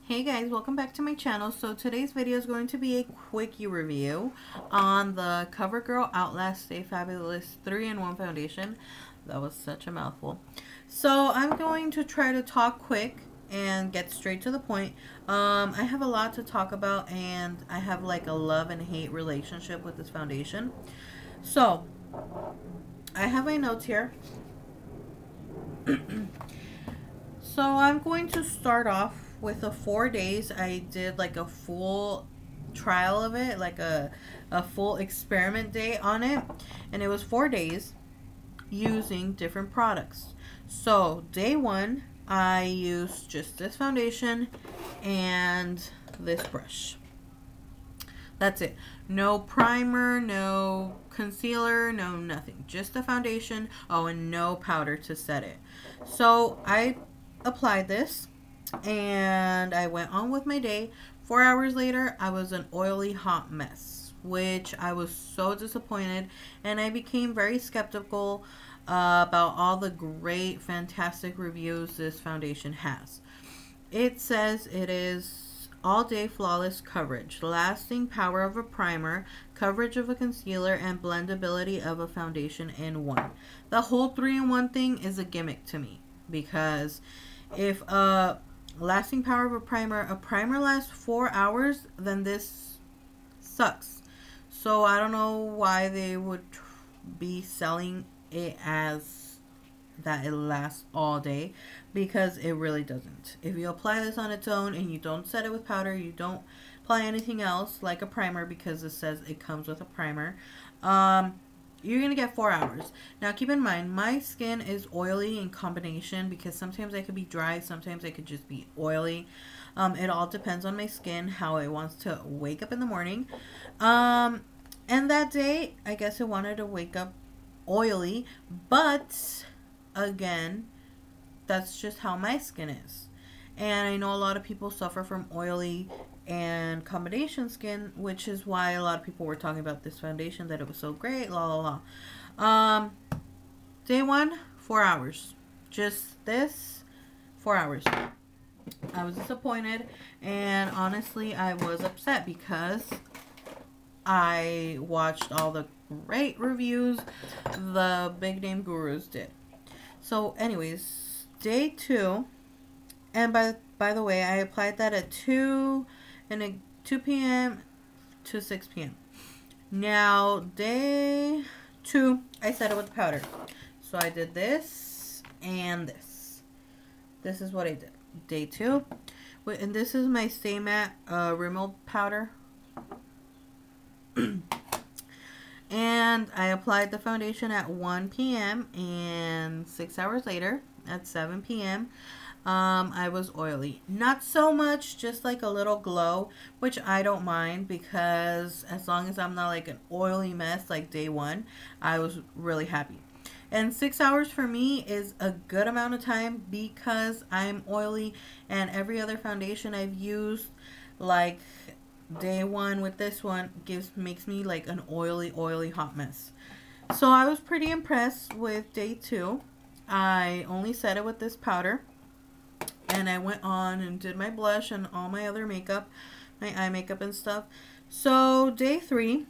Hey guys, welcome back to my channel. So today's video is going to be a quickie review on the Covergirl Outlast Stay Fabulous 3-in-1 foundation. That was such a mouthful. So I'm going to try to talk quick and get straight to the point. I have a lot to talk about and I have like a love and hate relationship with this foundation. So I have my notes here. So I'm going to start off with the 4 days. I did like a full trial of it, like a full experiment day on it, and it was 4 days using different products. So day 1 I used just this foundation and this brush. That's it. No primer, no concealer, no nothing. Just the foundation. Oh, and no powder to set it. So I applied this and I went on with my day. 4 hours later, I was an oily hot mess, which I was so disappointed, and I became very skeptical about all the great, fantastic reviews this foundation has. It says it is all day flawless coverage, lasting power of a primer, coverage of a concealer, and blendability of a foundation in one. The whole 3-in-1 thing is a gimmick to me, because if lasting power of a primer lasts 4 hours, then this sucks. So I don't know why they would be selling it as that it lasts all day, because it really doesn't. If you apply this on its own and you don't set it with powder, you don't apply anything else like a primer, because it says it comes with a primer, you're gonna get 4 hours. Now keep in mind, my skin is oily in combination, because sometimes I could be dry, sometimes I could just be oily. It all depends on my skin, how it wants to wake up in the morning. And that day, I guess it wanted to wake up oily, but again, that's just how my skin is. And I know a lot of people suffer from oily and combination skin, which is why a lot of people were talking about this foundation, that it was so great, la la la. Day 1, 4 hours. Just this, 4 hours. I was disappointed, and honestly, I was upset, because I watched all the great reviews the big name gurus did. So anyways, day 2, and by the way, I applied that at 2 p.m. to 6 p.m. Now, day 2, I set it with powder. So I did this and this. This is what I did. Day 2. And this is my Stay Matte Rimmel powder. And I applied the foundation at 1 p.m. and 6 hours later, at 7 p.m., I was oily. Not so much, just like a little glow, which I don't mind, because as long as I'm not like an oily mess like day 1, I was really happy. And 6 hours for me is a good amount of time, because I'm oily, and every other foundation I've used, like day 1 with this one, makes me like an oily hot mess. So I was pretty impressed with day 2. I only set it with this powder, and I went on and did my blush and all my other makeup, my eye makeup and stuff. So day 3,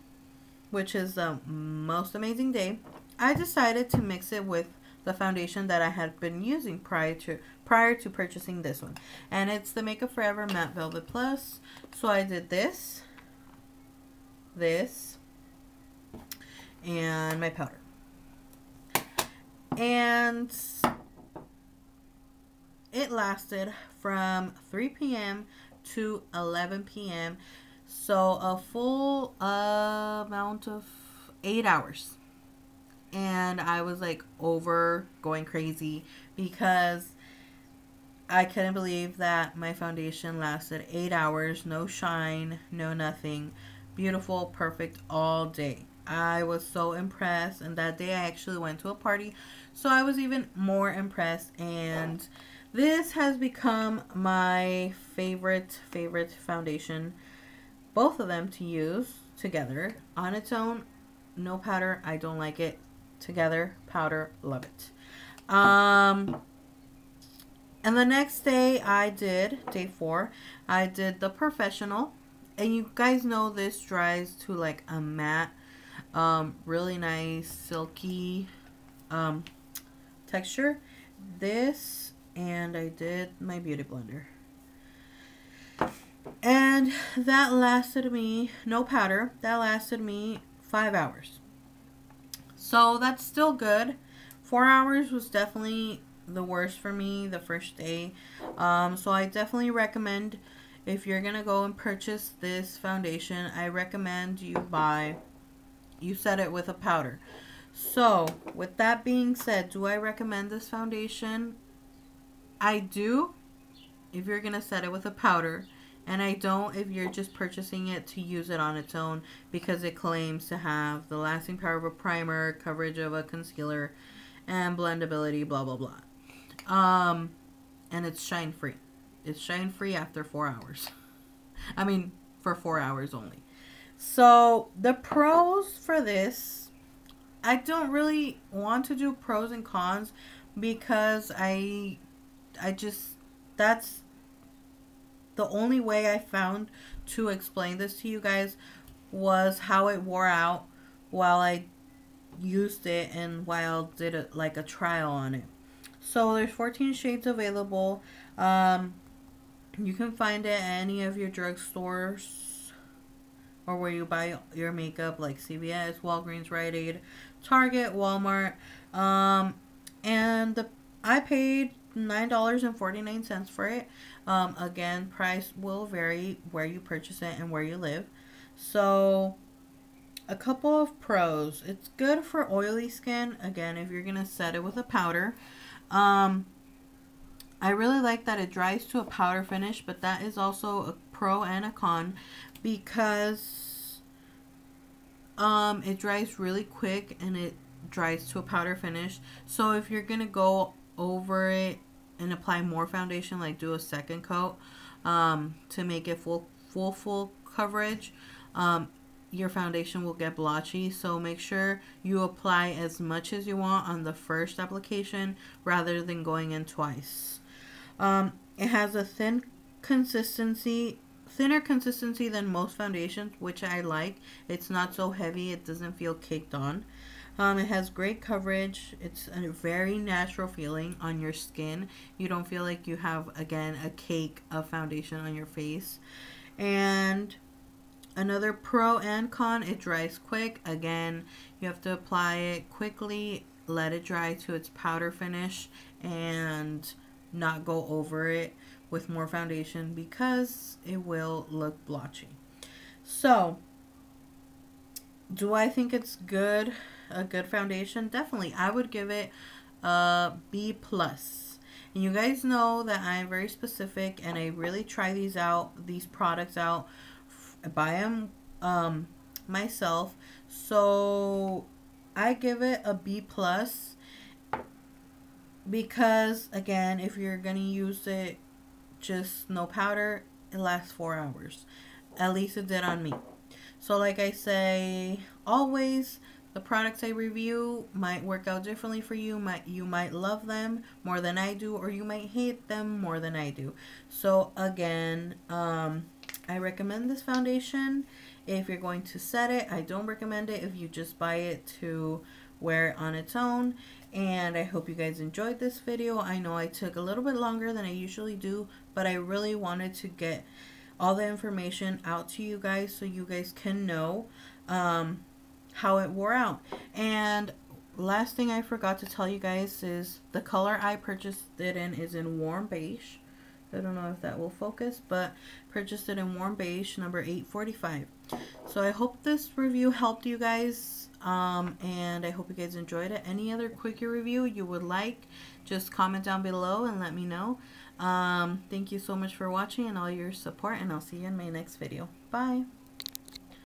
which is the most amazing day, I decided to mix it with the foundation that I had been using prior to purchasing this one, and it's the Makeup Forever Matte Velvet Plus. So I did this, and my powder, and it lasted from 3 p.m. to 11 p.m. So a full amount of 8 hours. And I was like going crazy, because I couldn't believe that my foundation lasted 8 hours. No shine, no nothing. Beautiful, perfect all day. I was so impressed, and that day I actually went to a party, so I was even more impressed. And this has become my favorite foundation, both of them, to use together. On its own, no powder, I don't like it. Together, powder, love it. And the next day I did, day 4, I did the Professional. And you guys know this dries to like a matte, really nice, silky texture. This, and I did my Beauty Blender. And that lasted me, no powder, that lasted me 5 hours. So that's still good. 4 hours was definitely the worst for me the first day. So I definitely recommend, if you're gonna go and purchase this foundation, I recommend you set it with a powder. So with that being said, do I recommend this foundation? I do if you're gonna set it with a powder, and I don't if you're just purchasing it to use it on its own, because it claims to have the lasting power of a primer, coverage of a concealer, and blendability, blah blah blah. And it's shine free. It's shine free after 4 hours. I mean, for 4 hours only. So the pros for this, I don't really want to do pros and cons, because I just, that's the only way I found to explain this to you guys, was how it wore out while I used it and while did it like a trial on it. So there's 14 shades available. You can find it at any of your drugstores or where you buy your makeup, like CVS, Walgreens, Rite, Target, Walmart. And I paid $9.49 for it. Again, price will vary where you purchase it and where you live. So a couple of pros. It's good for oily skin. Again, if you're gonna set it with a powder. I really like that it dries to a powder finish, but that is also a pro and a con, because it dries really quick and it dries to a powder finish. So if you're gonna go over it and apply more foundation, like do a second coat to make it full coverage, your foundation will get blotchy. So make sure you apply as much as you want on the first application rather than going in twice. It has a thinner consistency than most foundations, which I like. It's not so heavy, it doesn't feel caked on. It has great coverage. It's a very natural feeling on your skin. You don't feel like you have, again, a cake of foundation on your face. And another pro and con, it dries quick. Again, you have to apply it quickly, let it dry to its powder finish, and not go over it with more foundation, because it will look blotchy. So, do I think it's good? A good foundation? Definitely. I would give it a B+. And you guys know that I'm very specific, and I really try these products out, buy them myself. So I give it a B+, because again, if you're gonna use it just no powder, it lasts 4 hours. At least it did on me. So like I say always, the products I review might work out differently for you. You might love them more than I do, or you might hate them more than I do. So again, I recommend this foundation if you're going to set it. I don't recommend it if you just buy it to wear it on its own. And I hope you guys enjoyed this video. I know I took a little bit longer than I usually do, but I really wanted to get all the information out to you guys so you guys can know how it wore out. And last thing I forgot to tell you guys is the color I purchased it in is in warm beige. I don't know if that will focus, but purchased it in warm beige, number 845. So I hope this review helped you guys, and I hope you guys enjoyed it. Any other Quickie review you would like, just comment down below and let me know. Thank you so much for watching and all your support, and I'll see you in my next video. Bye.